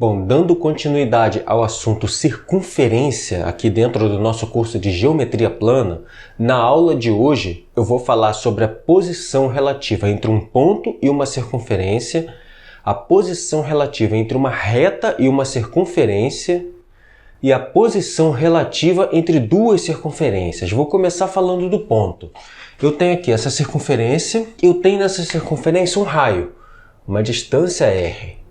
Bom, dando continuidade ao assunto circunferência aqui dentro do nosso curso de Geometria Plana, na aula de hoje eu vou falar sobre a posição relativa entre um ponto e uma circunferência, a posição relativa entre uma reta e uma circunferência e a posição relativa entre duas circunferências. Vou começar falando do ponto. Eu tenho aqui essa circunferência, eu tenho nessa circunferência um raio, uma distância R.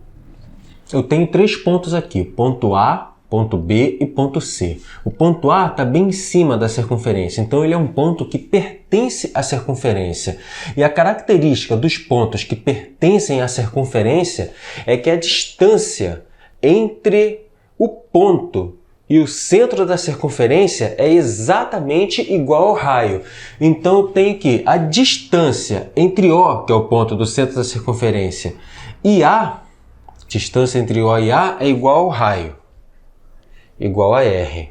Eu tenho três pontos aqui, ponto A, ponto B e ponto C. O ponto A está bem em cima da circunferência, então ele é um ponto que pertence à circunferência. E a característica dos pontos que pertencem à circunferência é que a distância entre o ponto e o centro da circunferência é exatamente igual ao raio. Então eu tenho que a distância entre O, que é o ponto do centro da circunferência, e A, distância entre O e A é igual ao raio, igual a R.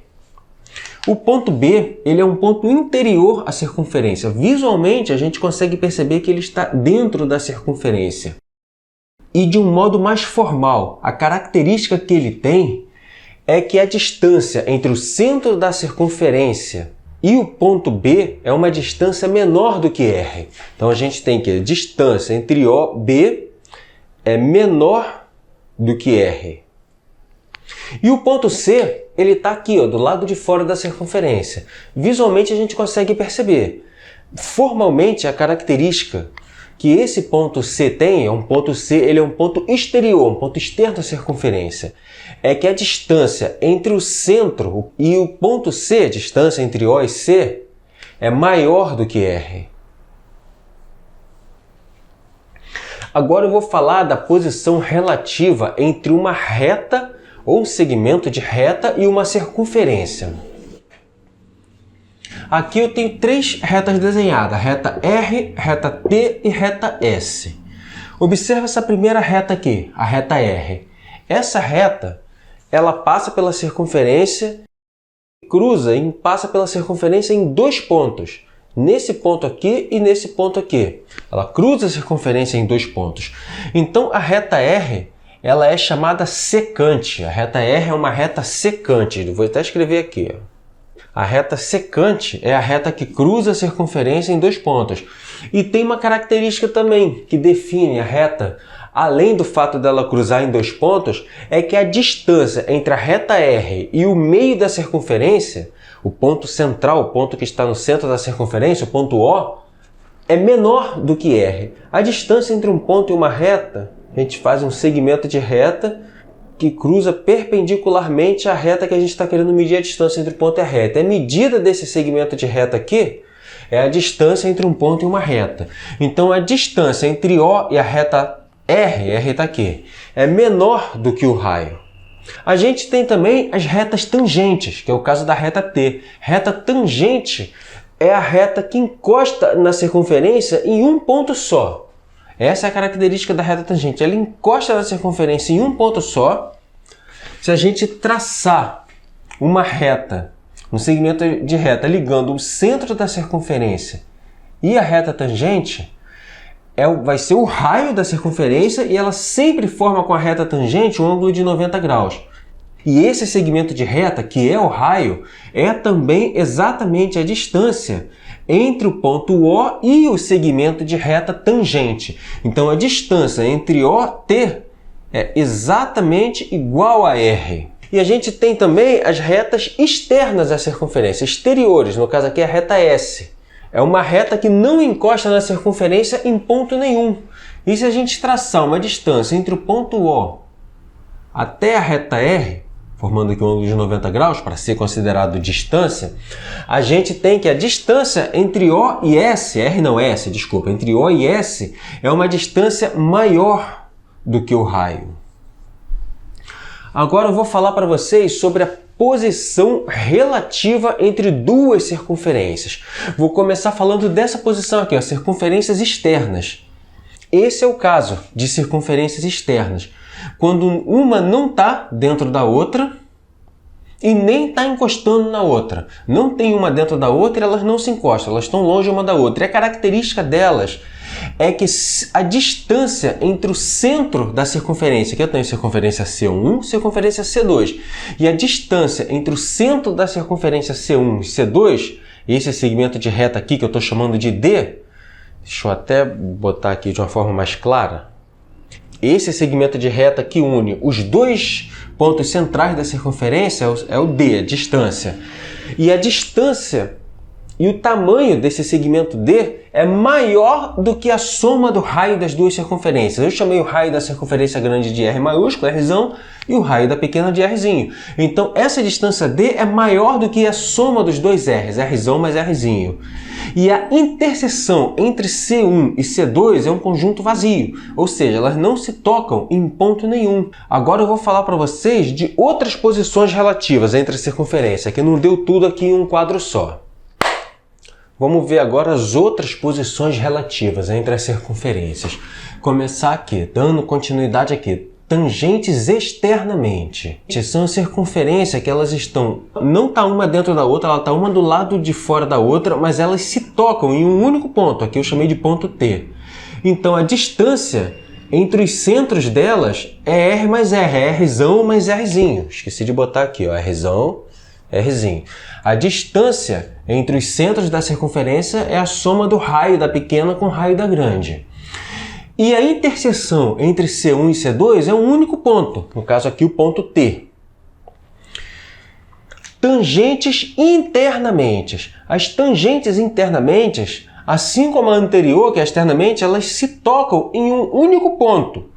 O ponto B, ele é um ponto interior à circunferência. Visualmente, a gente consegue perceber que ele está dentro da circunferência. E de um modo mais formal, a característica que ele tem é que a distância entre o centro da circunferência e o ponto B é uma distância menor do que R. Então, a gente tem que a distância entre O e B é menor do que R. E o ponto C, ele está aqui, ó, do lado de fora da circunferência. Visualmente a gente consegue perceber. Formalmente, a característica que esse ponto C tem, ele é um ponto exterior, um ponto externo da circunferência. É que a distância entre o centro e o ponto C, a distância entre O e C, é maior do que R. Agora eu vou falar da posição relativa entre uma reta ou um segmento de reta e uma circunferência. Aqui eu tenho três retas desenhadas, reta R, reta T e reta S. Observa essa primeira reta aqui, a reta R. Essa reta, ela passa pela circunferência, cruza e passa pela circunferência em dois pontos. Nesse ponto aqui e nesse ponto aqui. Ela cruza a circunferência em dois pontos. Então, a reta R, ela é chamada secante. A reta R é uma reta secante. Vou até escrever aqui. A reta secante é a reta que cruza a circunferência em dois pontos. E tem uma característica também que define a reta, além do fato dela cruzar em dois pontos, é que a distância entre a reta R e o meio da circunferência, o ponto central, o ponto que está no centro da circunferência, o ponto O, é menor do que R. A distância entre um ponto e uma reta, a gente faz um segmento de reta que cruza perpendicularmente à reta que a gente está querendo medir a distância entre o ponto e a reta. A medida desse segmento de reta aqui é a distância entre um ponto e uma reta. Então, a distância entre O e a reta R está aqui, é menor do que o raio. A gente tem também as retas tangentes, que é o caso da reta T. Reta tangente é a reta que encosta na circunferência em um ponto só. Essa é a característica da reta tangente. Ela encosta na circunferência em um ponto só. Se a gente traçar uma reta, um segmento de reta ligando o centro da circunferência e a reta tangente, vai ser o raio da circunferência e ela sempre forma com a reta tangente um ângulo de 90 graus. E esse segmento de reta, que é o raio, é também exatamente a distância entre o ponto O e o segmento de reta tangente. Então, a distância entre O e T é exatamente igual a R. E a gente tem também as retas externas à circunferência, exteriores, no caso aqui é a reta S. É uma reta que não encosta na circunferência em ponto nenhum. E se a gente traçar uma distância entre o ponto O até a reta R, formando aqui um ângulo de 90 graus para ser considerado distância, a gente tem que a distância entre O e S, entre O e S, é uma distância maior do que o raio. Agora eu vou falar para vocês sobre a posição relativa entre duas circunferências. Vou começar falando dessa posição aqui, ó, circunferências externas. Esse é o caso de circunferências externas, quando uma não está dentro da outra e nem está encostando na outra. Não tem uma dentro da outra e elas não se encostam, elas estão longe uma da outra. E a característica delas é que a distância entre o centro da circunferência, que eu tenho circunferência C1, circunferência C2, e a distância entre o centro da circunferência C1 e C2, esse segmento de reta aqui que eu estou chamando de D, deixa eu até botar aqui de uma forma mais clara, esse segmento de reta que une os dois pontos centrais da circunferência é o D, a distância. E a distância e o tamanho desse segmento D é maior do que a soma do raio das duas circunferências. Eu chamei o raio da circunferência grande de R maiúsculo, Rzão, e o raio da pequena de Rzinho. Então, essa distância D é maior do que a soma dos dois R's, Rzão mais Rzinho. E a interseção entre C1 e C2 é um conjunto vazio, ou seja, elas não se tocam em ponto nenhum. Agora eu vou falar para vocês de outras posições relativas entre a circunferência, que não deu tudo aqui em um quadro só. Vamos ver agora as outras posições relativas entre as circunferências. Começar aqui, dando continuidade aqui. Tangentes externamente. São circunferências que elas estão, não está uma dentro da outra, ela está uma do lado de fora da outra, mas elas se tocam em um único ponto, aqui eu chamei de ponto T. Então a distância entre os centros delas é R mais R, é Rzão mais Rzinho. Esqueci de botar aqui, ó, Rzão, Rzinho. A distância entre os centros da circunferência é a soma do raio da pequena com o raio da grande. E a interseção entre C1 e C2 é um único ponto, no caso aqui o ponto T. Tangentes internamente. As tangentes internamente, assim como a anterior, que é externamente, elas se tocam em um único ponto,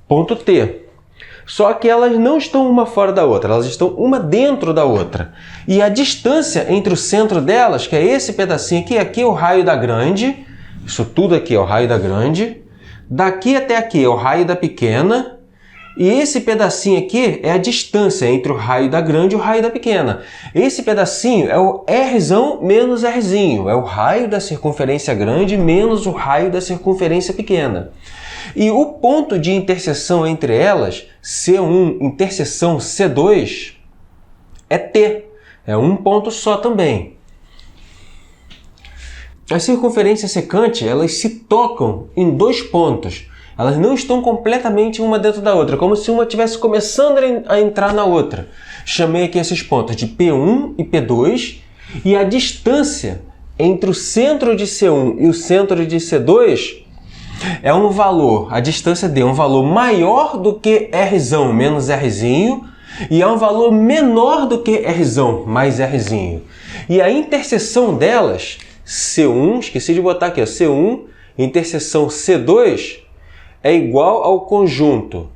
ponto T. Só que elas não estão uma fora da outra, elas estão uma dentro da outra. E a distância entre o centro delas, que é esse pedacinho aqui é o raio da grande, isso tudo aqui é o raio da grande, daqui até aqui é o raio da pequena, e esse pedacinho aqui é a distância entre o raio da grande e o raio da pequena. Esse pedacinho é o Rzão menos Rzinho, é o raio da circunferência grande menos o raio da circunferência pequena. E o ponto de interseção entre elas, C1 interseção C2, é T. É um ponto só também. As circunferências secantes, elas se tocam em dois pontos. Elas não estão completamente uma dentro da outra, como se uma estivesse começando a entrar na outra. Chamei aqui esses pontos de P1 e P2, e a distância entre o centro de C1 e o centro de C2 é um valor, a distância D é um valor maior do que Rzão menos Rzinho, e é um valor menor do que Rzão mais Rzinho. E a interseção delas, C1, esqueci de botar aqui, ó, C1 interseção C2 é igual ao conjunto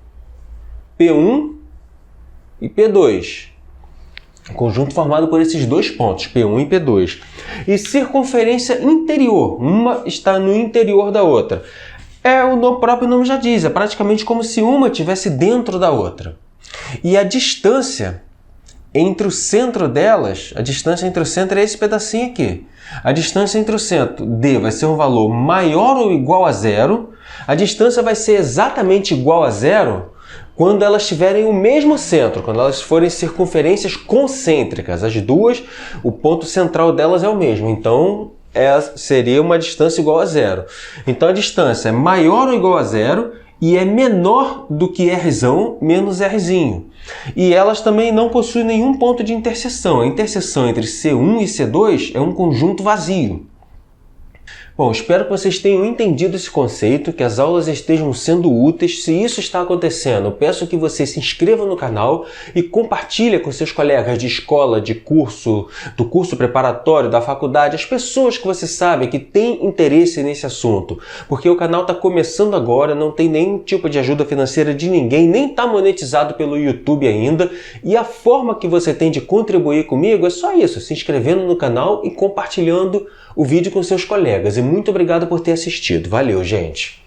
P1 e P2. Conjunto formado por esses dois pontos, P1 e P2. E circunferência interior, uma está no interior da outra. O próprio nome já diz, é praticamente como se uma estivesse dentro da outra. E a distância entre o centro delas, a distância entre o centro é esse pedacinho aqui. A distância entre o centro, D, vai ser um valor maior ou igual a zero. A distância vai ser exatamente igual a zero quando elas tiverem o mesmo centro, quando elas forem circunferências concêntricas. As duas, o ponto central delas é o mesmo, então seria uma distância igual a zero. Então a distância é maior ou igual a zero e é menor do que Rzão menos Rzinho. E elas também não possuem nenhum ponto de interseção. A interseção entre C1 e C2 é um conjunto vazio. Bom, espero que vocês tenham entendido esse conceito, que as aulas estejam sendo úteis. Se isso está acontecendo, eu peço que você se inscreva no canal e compartilhe com seus colegas de escola, de curso, do curso preparatório, da faculdade, as pessoas que você sabe que têm interesse nesse assunto. Porque o canal está começando agora, não tem nenhum tipo de ajuda financeira de ninguém, nem está monetizado pelo YouTube ainda. E a forma que você tem de contribuir comigo é só isso, se inscrevendo no canal e compartilhando o vídeo com seus colegas. E muito obrigado por ter assistido. Valeu, gente!